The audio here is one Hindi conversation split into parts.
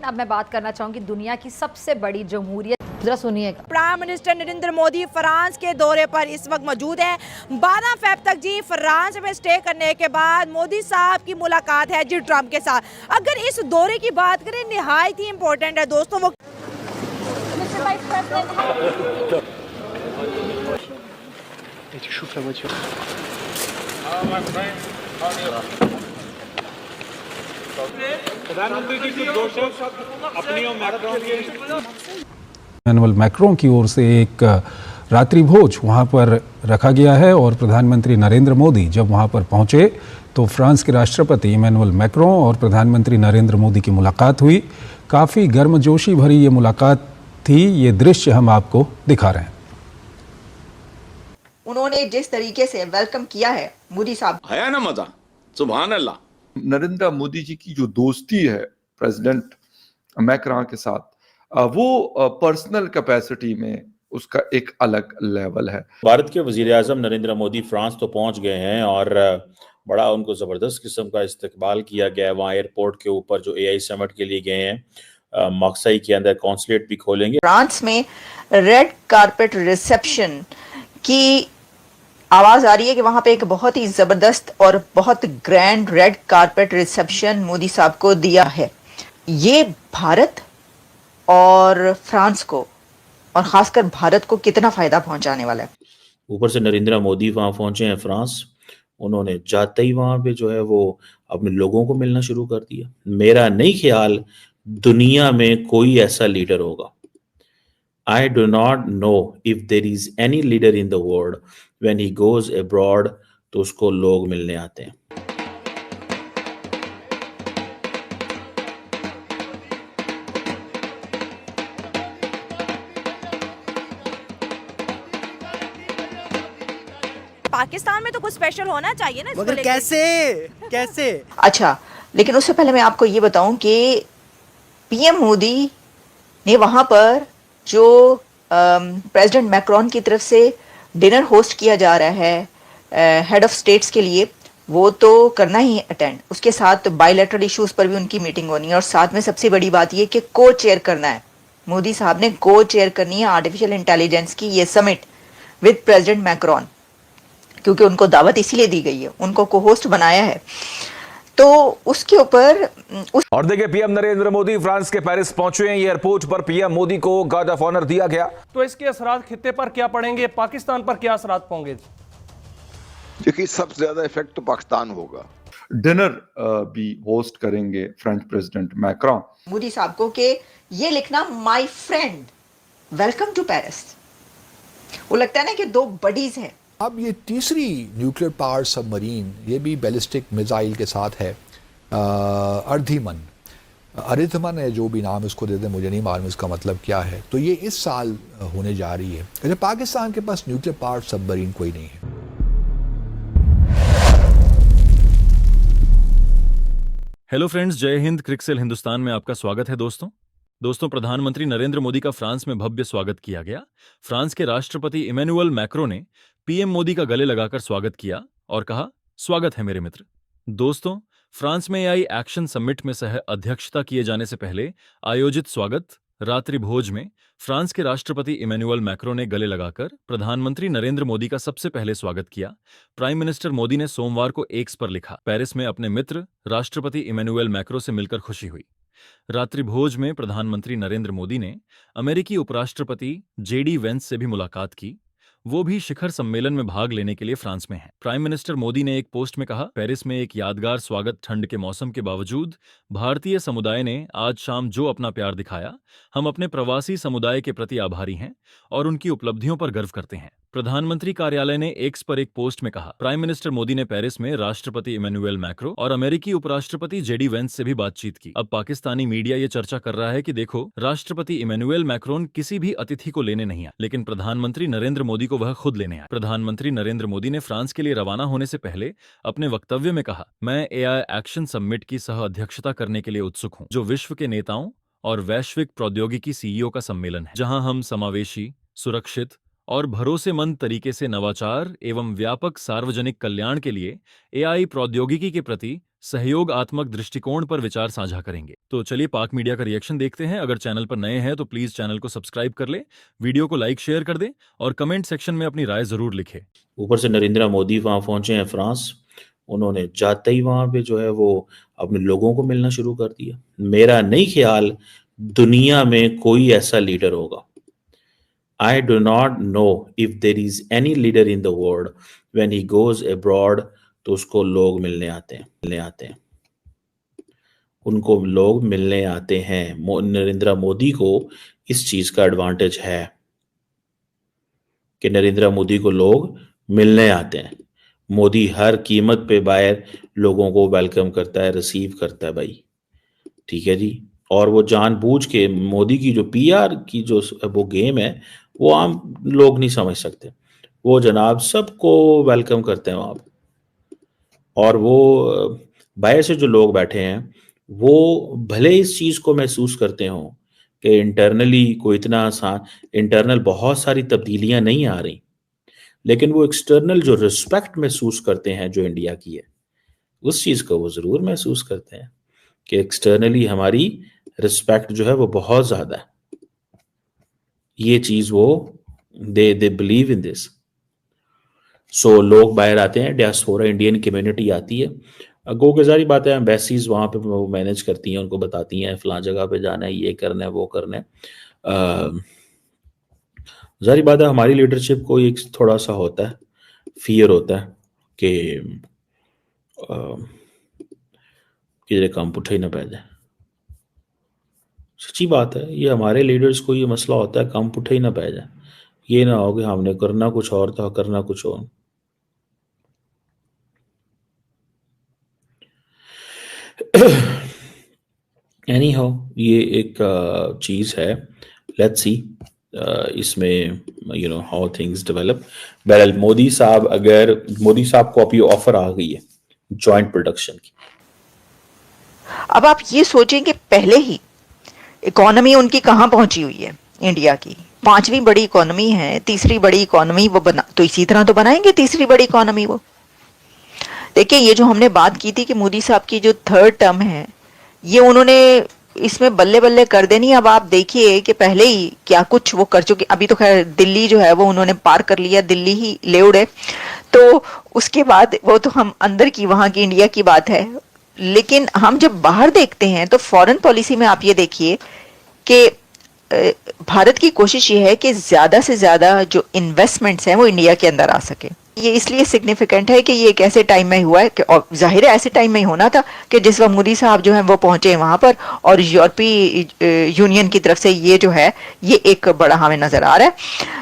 अब मैं बात करना चाहूंगी दुनिया की सबसे बड़ी जमहूरियत, जरा सुनिएगा। Prime minister Narendra Modi France के दौरे पर इस वक्त मौजूद है। 12 फ़रवरी तक जी फ्रांस में स्टे करने के बाद मोदी साहब की मुलाकात है जी ट्रंप के साथ। अगर इस दौरे की बात करें निहायत ही इम्पोर्टेंट है दोस्तों। वो प्रधानमंत्री जी की दो शब्द अपनी और मैक्रोन के। इमैनुअल मैक्रों की ओर से एक रात्रि भोज वहां पर रखा गया है और प्रधानमंत्री नरेंद्र मोदी जब वहां पर पहुंचे तो फ्रांस के राष्ट्रपति इमैनुअल मैक्रों और प्रधानमंत्री नरेंद्र मोदी की मुलाकात हुई। काफ़ी गर्मजोशी भरी ये मुलाकात थी। ये दृश्य हम आपको दिखा रहे हैं। उन्होंने जिस तरीके से वेलकम किया है मोदी साहब, आया ना मजा, सुभान अल्लाह। नरेंद्र मोदी जी की जो दोस्ती है प्रेसिडेंट मैक्रों के साथ, वो पर्सनल कैपेसिटी में उसका एक अलग लेवल है। भारत के वजीर आजम नरेंद्र मोदी फ्रांस तो पहुंच गए हैं और बड़ा उनको जबरदस्त किस्म का इस्तकबाल किया गया है। वहाँ एयरपोर्ट के ऊपर जो एआई समिट के लिए गए हैं, मॉक्साई के अंदर कॉन्सुलेट भी खोलेंगे। फ्रांस में रेड कारपेट रिसेप्शन की आवाज आ रही है कि वहां पे एक बहुत ही जबरदस्त और बहुत grand red carpet reception Modi साहब को दिया है। ये भारत और फ्रांस को और खासकर भारत को कितना फायदा पहुंचाने वाला है। ऊपर से नरेंद्र मोदी वहां पहुंचे हैं फ्रांस, उन्होंने जाते ही वहां पे जो है वो अपने लोगों को मिलना शुरू कर दिया। मेरा नहीं ख्याल दुनिया में कोई ऐसा लीडर होगा। I do not know if there is any leader in the world when he goes abroad तो उसको लोग मिलने आते हैं। पाकिस्तान में तो कुछ स्पेशल होना चाहिए ना इसको मगर लेके। कैसे अच्छा, लेकिन उससे पहले मैं आपको ये बताऊं कि पीएम मोदी ने वहां पर जो प्रेसिडेंट मैक्रोन की तरफ से डिनर होस्ट किया जा रहा है हेड ऑफ स्टेट्स के लिए, वो तो करना ही अटेंड। उसके साथ बायलैटरल इश्यूज पर भी उनकी मीटिंग होनी है और साथ में सबसे बड़ी बात ये कि को चेयर करना है। मोदी साहब ने को चेयर करनी है आर्टिफिशियल इंटेलिजेंस की ये समिट विद प्रेसिडेंट मैक्रोन, क्योंकि उनको दावत इसीलिए दी गई है, उनको को होस्ट बनाया है। तो उसके ऊपर और देखिए पीएम नरेंद्र मोदी फ्रांस के पेरिस पहुंचे हैं। एयरपोर्ट पर पीएम मोदी को गार्ड ऑफ ऑनर दिया गया। तो इसके असरात खित्ते पर क्या पड़ेंगे, पाकिस्तान पर क्या असरात होंगे? देखिए सबसे ज्यादा इफेक्ट तो पाकिस्तान होगा। डिनर भी होस्ट करेंगे फ्रेंच प्रेसिडेंट मैक्रों। मोदी साहब को कि ये लिखना my friend welcome to Paris. वो लगता है ना कि दो बडीज हैं। अब ये तीसरी न्यूक्लियर पावर सबमरीन, ये भी बैलिस्टिक मिसाइल के साथ है, अरिथमन है, जो भी नाम इसको दे दें, मुझे नहीं मालूम इसका मतलब क्या है। तो ये इस साल होने जा रही है। अच्छा, पाकिस्तान के पास न्यूक्लियर पावर सबमरीन कोई नहीं है। हेलो फ्रेंड्स, जय हिंद। क्रिकसेल हिंदुस्तान में आपका स्वागत है दोस्तों, प्रधानमंत्री नरेंद्र मोदी का फ्रांस में भव्य स्वागत किया गया। फ्रांस के राष्ट्रपति इमैनुअल मैक्रों ने पीएम मोदी का गले लगाकर स्वागत किया और कहा, स्वागत है मेरे मित्र। दोस्तों, फ्रांस में एआई एक्शन समिट में सह अध्यक्षता किए जाने से पहले आयोजित स्वागत रात्रि भोज में फ्रांस के राष्ट्रपति इमैनुअल मैक्रों ने गले लगाकर प्रधानमंत्री नरेंद्र मोदी का सबसे पहले स्वागत किया। प्राइम मिनिस्टर मोदी ने सोमवार को एक्स पर लिखा, पेरिस में अपने मित्र राष्ट्रपति इमैनुअल मैक्रों से मिलकर खुशी हुई। रात्रि भोज में प्रधानमंत्री नरेंद्र मोदी ने अमेरिकी उपराष्ट्रपति जेडी वेंस से भी मुलाकात की। वो भी शिखर सम्मेलन में भाग लेने के लिए फ्रांस में हैं। प्राइम मिनिस्टर मोदी ने एक पोस्ट में कहा, पेरिस में एक यादगार स्वागत ठंड के मौसम के बावजूद भारतीय समुदाय ने आज शाम जो अपना प्यार दिखाया, हम अपने प्रवासी समुदाय के प्रति आभारी हैं और उनकी उपलब्धियों पर गर्व करते हैं। प्रधानमंत्री कार्यालय ने एक्स पर एक पोस्ट में कहा, प्राइम मिनिस्टर मोदी ने पेरिस में राष्ट्रपति इमैनुअल मैक्रों और अमेरिकी उपराष्ट्रपति जेडी वेंस से भी बातचीत की। अब पाकिस्तानी मीडिया ये चर्चा कर रहा है कि देखो, राष्ट्रपति इमैनुअल मैक्रों किसी भी अतिथि को लेने नहीं आए, लेकिन प्रधानमंत्री नरेंद्र मोदी को वह खुद लेने आए। प्रधानमंत्री नरेंद्र मोदी ने फ्रांस के लिए रवाना होने से पहले अपने वक्तव्य में कहा, मैं एआई एक्शन समिट की सह अध्यक्षता करने के लिए उत्सुक हूं, जो विश्व के नेताओं और वैश्विक प्रौद्योगिकी सीईओ का सम्मेलन है, जहां हम समावेशी, सुरक्षित और भरोसेमंद तरीके से नवाचार एवं व्यापक सार्वजनिक कल्याण के लिए एआई प्रौद्योगिकी के प्रति सहयोगात्मक दृष्टिकोण पर विचार साझा करेंगे। तो चलिए पाक मीडिया का रिएक्शन देखते हैं। अगर चैनल पर नए हैं तो प्लीज चैनल को सब्सक्राइब कर ले, वीडियो को लाइक शेयर कर दें और कमेंट सेक्शन में अपनी राय जरूर लिखें। ऊपर से नरेंद्र मोदी वहां पहुंचे हैं फ्रांस, उन्होंने जाते ही वहां पे जो है वो अपने लोगों को मिलना शुरू कर दिया। मेरा नहीं ख्याल दुनिया में कोई ऐसा लीडर होगा। I do not know if there is any leader in the world when he goes abroad तो उसको लोग मिलने आते हैं, उनको लोग मिलने आते हैं। नरेंद्र मोदी को इस चीज का एडवांटेज है कि नरेंद्र मोदी को लोग मिलने आते हैं। मोदी हर कीमत पे बाहर लोगों को वेलकम करता है, रिसीव करता है भाई, ठीक है जी। और वो जानबूझ के मोदी की जो पीआर की जो वो गेम है वो आम लोग नहीं समझ सकते। वो जनाब सबको वेलकम करते हैं वहां। और वो बाहर से जो लोग बैठे हैं वो भले इस चीज को महसूस करते हों कि इंटरनली कोई इतना आसान, इंटरनल बहुत सारी तब्दीलियां नहीं आ रही, लेकिन वो एक्सटर्नल जो रिस्पेक्ट महसूस करते हैं जो इंडिया की है, उस चीज को वो जरूर महसूस करते हैं कि एक्सटर्नली हमारी रिस्पेक्ट जो है वो बहुत ज्यादा है। ये चीज वो दे बिलीव इन दिस। सो लोग बाहर आते हैं, डियास्पोरा इंडियन कम्युनिटी आती है। गो के सारी बातें एम्बेसीज वहां पे वो मैनेज करती हैं, उनको बताती हैं फलां जगह पे जाना है, ये करना है, वो करना है। जारी बात है हमारी लीडरशिप को एक थोड़ा सा होता है, फियर होता है कि किधर काम पुठा ही ना पै जाए। सच्ची बात है, ये हमारे लीडर्स को ये मसला होता है, काम पुठा ही ना पै जाए। ये ना हो कि हमने करना कुछ और था, करना कुछ और। एनीहाउ ये एक चीज है, लेट्स सी इसमें you know how things develop. बहरहाल मोदी साहब को अब ये ऑफर आ गई है जॉइंट प्रोडक्शन की। अब आप ये सोचें कि पहले ही इकोनॉमी उनकी कहाँ पहुंची हुई है, इंडिया की 5वीं बड़ी इकोनॉमी है, तीसरी बड़ी इकोनॉमी वो बना, तो इसी तरह तो बनाएंगे तीसरी बड़ी इकोनॉमी वो। देखिए ये जो हमने बात की थी कि मोदी साहब की जो 3rd टर्म है ये उन्होंने इसमें बल्ले बल्ले कर देनी। अब आप देखिए कि पहले ही क्या कुछ वो कर चुके। अभी तो खैर दिल्ली जो है वो उन्होंने पार कर लिया, दिल्ली ही ले उड़े, तो उसके बाद वो तो हम अंदर की वहां की इंडिया की बात है। लेकिन हम जब बाहर देखते हैं तो फॉरेन पॉलिसी में आप ये देखिए कि भारत की कोशिश ये है कि ज्यादा से ज्यादा जो इन्वेस्टमेंट्स हैं वो इंडिया के अंदर आ सके। ये इसलिए सिग्निफिकेंट है कि ये एक ऐसे टाइम में हुआ है कि, और जाहिर है ऐसे टाइम में ही होना था कि जिस वक्त मोदी साहब जो हैं वो पहुंचे वहां पर, और यूरोपीय यूनियन की तरफ से ये जो है ये एक बड़ा हमें नजर आ रहा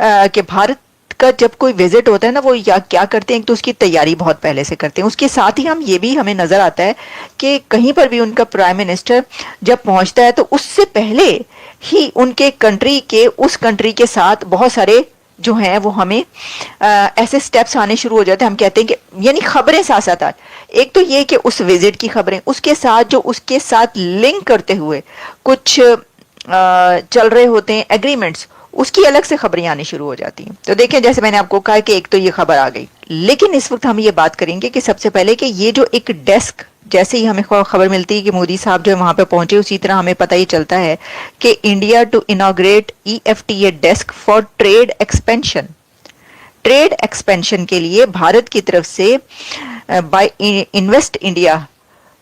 है कि भारत का जब कोई विजिट होता है ना वो या क्या करते हैं तो उसकी तैयारी बहुत पहले से करते हैं। उसके साथ ही हम ये भी हमें नजर आता है कि कहीं पर भी उनका प्राइम मिनिस्टर जब पहुंचता है तो उससे पहले ही उनके कंट्री के उस कंट्री के साथ बहुत सारे जो हैं वो हमें ऐसे स्टेप्स आने शुरू हो जाते हैं। हम कहते हैं कि यानी खबरें साथ साथ एक तो ये कि उस विजिट की खबरें, उसके साथ जो उसके साथ लिंक करते हुए कुछ चल रहे होते हैं एग्रीमेंट्स, उसकी अलग से खबरें आनी शुरू हो जाती हैं। तो देखें जैसे मैंने आपको कहा कि एक तो ये खबर आ गई, लेकिन इस वक्त हम ये बात करेंगे कि सबसे पहले कि ये जो एक डेस्क, जैसे ही हमें खबर मिलती है कि मोदी साहब जो वहां पे पहुंचे, उसी तरह हमें पता ही चलता है कि India to inaugurate EFTA desk for trade expansion. Trade expansion के लिए भारत की तरफ से बाय इन्वेस्ट इंडिया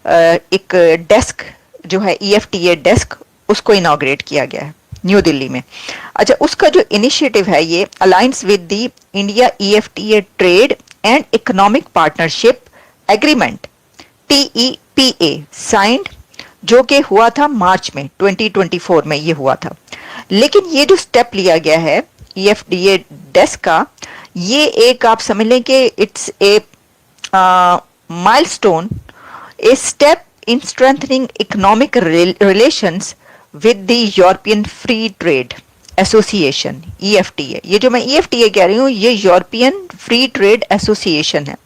एक डेस्क जो है EFTA डेस्क, उसको इनॉग्रेट किया गया है न्यू दिल्ली में। अच्छा, उसका जो इनिशिएटिव है ये alliance with the India EFTA trade and economic partnership agreement TEPA signed, जो कि हुआ था मार्च में 2024 में ये हुआ था। लेकिन ये जो स्टेप लिया गया है EFTA डेस्क का, ये एक आप समझ लें कि it's a milestone, a step in strengthening economic relations with the European free trade association EFTA। ये जो मैं EFTA कह रही हूँ ये यूरोपियन फ्री ट्रेड एसोसिएशन है।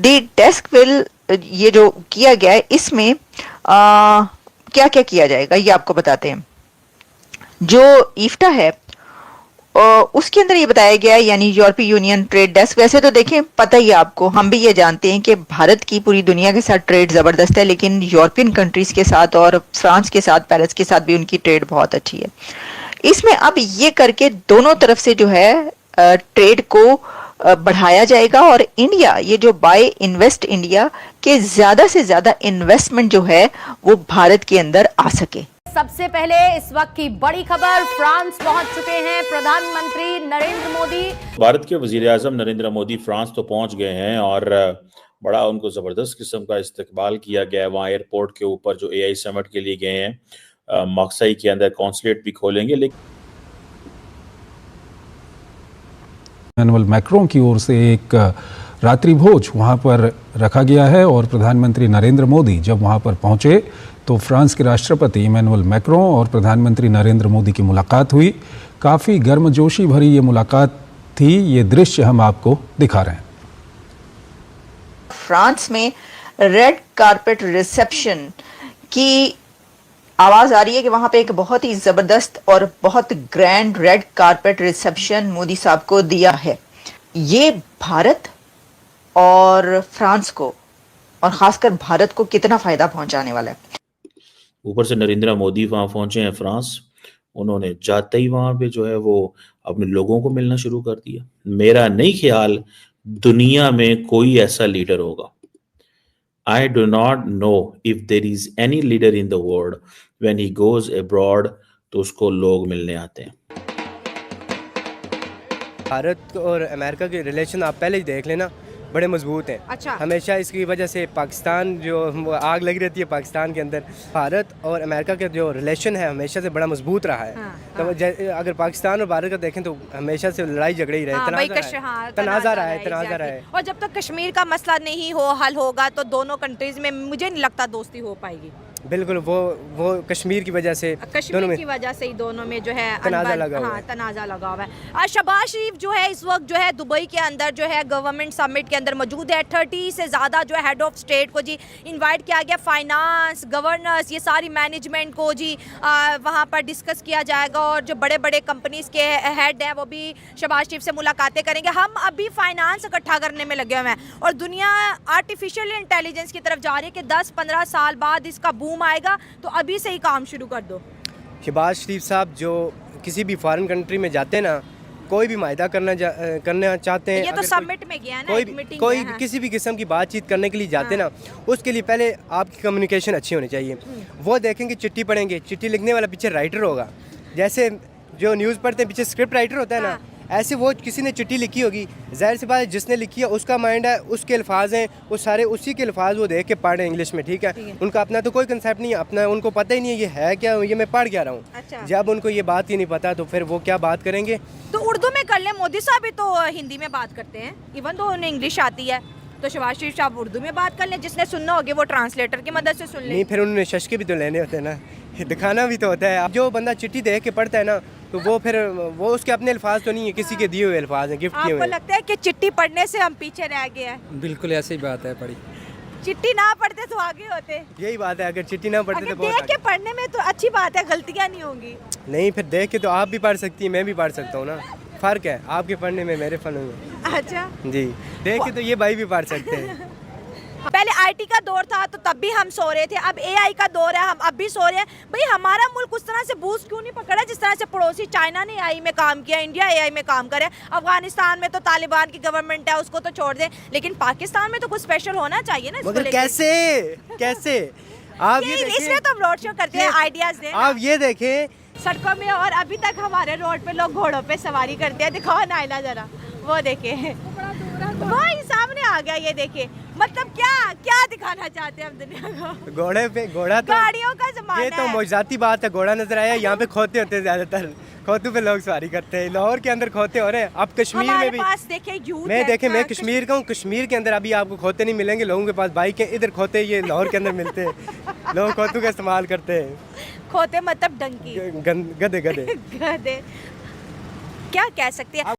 द डेस्क विल, ये जो किया गया है इसमें क्या क्या किया जाएगा ये आपको बताते हैं। जो IFTA है और उसके अंदर ये बताया गया है, यानी यूरोपीय यूनियन ट्रेड डेस्क, वैसे तो देखें पता ही है आपको, हम भी ये जानते हैं कि भारत की पूरी दुनिया के साथ ट्रेड जबरदस्त है, लेकिन यूरोपियन कंट्रीज के साथ और फ्रांस के साथ, पेरिस के साथ भी उनकी ट्रेड बहुत अच्छी है। इसमें अब ये करके दोनों तरफ से जो है ट्रेड को बढ़ाया जाएगा और इंडिया, ये जो बाय इन्वेस्ट इंडिया के ज्यादा से ज्यादा इन्वेस्टमेंट जो है वो भारत के अंदर आ सके। सबसे पहले इस वक्त की बड़ी खबर, फ्रांस पहुंच चुके हैं प्रधानमंत्री नरेंद्र मोदी। भारत के वजीर-ए-आज़म नरेंद्र मोदी फ्रांस तो पहुंच गए हैं और बड़ा उनको जबरदस्त किस्म का इस्तकबाल किया गया है। वहाँ एयरपोर्ट के ऊपर जो AI समिट के लिए गए हैं, मक्सई के अंदर कॉन्सुलेट भी खोलेंगे। लेकिन इमैनुअल मैक्रों की ओर से एक रात्रि भोज वहां पर रखा गया है और प्रधानमंत्री नरेंद्र मोदी जब वहां पर पहुंचे तो फ्रांस के राष्ट्रपति इमैनुअल मैक्रों और प्रधानमंत्री नरेंद्र मोदी की मुलाकात हुई। काफ़ी गर्मजोशी भरी ये मुलाकात थी, ये दृश्य हम आपको दिखा रहे हैं। फ्रांस में रेड कारपेट रिसेप्शन की आवाज आ रही है कि वहां पे एक बहुत ही जबरदस्त और बहुत grand red carpet reception Modi साहब को दिया है। ये भारत और फ्रांस को और खासकर भारत को कितना फायदा पहुंचाने वाला है। ऊपर से नरेंद्र मोदी वहां पहुंचे हैं फ्रांस, उन्होंने जाते ही वहां पे जो है वो अपने लोगों को मिलना शुरू कर दिया। मेरा नहीं ख्याल दुनिया में कोई ऐसा लीडर होगा। I do not know if there is any leader in the world when he goes abroad तो उसको लोग मिलने आते हैं। भारत और अमेरिका के रिलेशन आप पहले ही देख लेना, बड़े मजबूत हैं। अच्छा। हमेशा इसकी वजह से पाकिस्तान जो आग लगी रहती है पाकिस्तान के अंदर, भारत और अमेरिका के जो रिलेशन है हमेशा से बड़ा मजबूत रहा है। तो अगर पाकिस्तान और भारत का देखें तो हमेशा से लड़ाई झगड़े ही रहे, तनाज़ा रहा है। और जब तक कश्मीर का मसला नहीं हल होगा तो दोनों कंट्रीज में मुझे नहीं लगता दोस्ती हो पाएगी। बिल्कुल, वो कश्मीर की वजह से, कश्मीर की वजह से ही दोनों में जो है तनाज़ा लगा हुआ है। तनाज़ा लगा हुआ है। आज शहबाज शरीफ जो है इस वक्त जो है दुबई के अंदर जो है गवर्नमेंट समिट के अंदर मौजूद है। 30 से ज़्यादा जो है हेड ऑफ स्टेट को जी इनवाइट किया गया, फाइनेंस, गवर्नर्स, ये सारी मैनेजमेंट को जी वहाँ पर डिस्कस किया जाएगा और जो बड़े बड़े कंपनीज के हेड हैं वो भी शहबाज शरीफ से मुलाकातें करेंगे। हम अभी फाइनेंस इकट्ठा करने में लगे हुए हैं और दुनिया आर्टिफिशियल इंटेलिजेंस की तरफ जा रही है कि 10-15 साल बाद इसका बूम आएगा, तो अभी से ही काम शुरू कर दो। शहबाज शरीफ साहब जो किसी भी फॉरेन कंट्री में जाते हैं ना, कोई भी मायदा करना चाहते हैं, ये तो समिट में गया ना, कोई किसी भी किस्म की बातचीत करने के लिए जाते ना, उसके लिए पहले आपकी कम्युनिकेशन अच्छी होनी चाहिए। वो देखेंगे, चिट्ठी पढ़ेंगे, चिट्ठी लिखने वाला पीछे राइटर होगा, जैसे जो न्यूज़ पढ़ते हैं पीछे स्क्रिप्ट राइटर होता है ना, ऐसे वो किसी ने चिट्ठी लिखी होगी, जाहिर सी बात है जिसने लिखी है उसका माइंड है, उसके अल्फाज हैं, वो सारे उसी के अल्फाज वो देख के पढ़ रहे हैं इंग्लिश में, ठीक है। उनका अपना तो कोई कंसेप्ट नहीं है, अपना उनको पता ही नहीं है ये है क्या, ये मैं पढ़ क्या रहा हूँ। अच्छा। जब उनको ये बात ही नहीं पता तो फिर वो क्या बात करेंगे। तो उर्दू में कर ले, मोदी साहब भी तो हिंदी में बात करते हैं, इवन तो उन्हें इंग्लिश आती है, तो शहबाज शरीफ साहब उर्दू में बात कर लें, जिसने सुनना होगी वो ट्रांसलेटर की मदद से सुन ले। नहीं, फिर उन्होंने शशके भी तो लेने होते हैं ना, दिखाना भी तो होता है। जो बंदा चिट्ठी देख के पढ़ता है ना, तो वो फिर वो उसके अपने अल्फाज तो नहीं है, किसी के दिए हुए अल्फाज हैं, गिफ्ट किए हुए। आपको लगता है कि चिट्ठी पढ़ने से हम पीछे रह गए हैं? बिल्कुल ऐसी बात है, पढ़ी चिट्ठी ना पढ़ते तो आगे होते। यही बात है, अगर चिट्ठी ना पढ़ते तो देख के पढ़ने में तो अच्छी बात है, गलतियाँ नहीं होंगी। नहीं, फिर देख के तो आप भी पढ़ सकती हैं, मैं भी पढ़ सकता हूँ ना, फर्क है आपके पढ़ने में मेरे पढ़ने में। अच्छा जी, देख के तो ये भाई भी पढ़ सकते हैं। पहले आईटी का दौर था तो तब भी हम सो रहे थे, अब एआई का दौर है, हम अब भी सो रहे हैं। भाई हमारा मुल्क उस तरह से बूस्ट क्यों नहीं पकड़ा जिस तरह से पड़ोसी चाइना ने एआई में काम किया, इंडिया एआई में काम करे। अफगानिस्तान में तो तालिबान की गवर्नमेंट है, उसको तो छोड़ दें, लेकिन पाकिस्तान में तो कुछ स्पेशल होना चाहिए ना। मगर कैसे आप ये इसलिए तो रोड शो करते हैं, आइडियाज दें। आप ये देखें सड़कों में, और अभी तक हमारे रोड पे लोग घोड़ों पे सवारी करते हैं। दिखाओ नाइला जरा, वो देखे वो ही सामने आ गया, ये देखे। मतलब क्या दिखाना चाहते हैं हम दुनिया को? घोड़े पे घोड़ा तो गाड़ियों का जमाना है। ये तो मौजूदाती बात है, घोड़ा नजर आया। यहाँ पे खोते होते हैं, ज्यादातर खोतों पे लोग सवारी करते हैं। लाहौर के अंदर खोते हो रहे हैं, अब कश्मीर में भी मैं कश्मीर का हूँ, कश्मीर के अंदर अभी आपको खोते नहीं मिलेंगे, लोगों के पास बाइक है, इधर खोते ये लाहौर के अंदर मिलते हैं। लोग खोतों का इस्तेमाल करते हैं। खोते मतलब डंकी, गधे गधे क्या कह सकते हैं।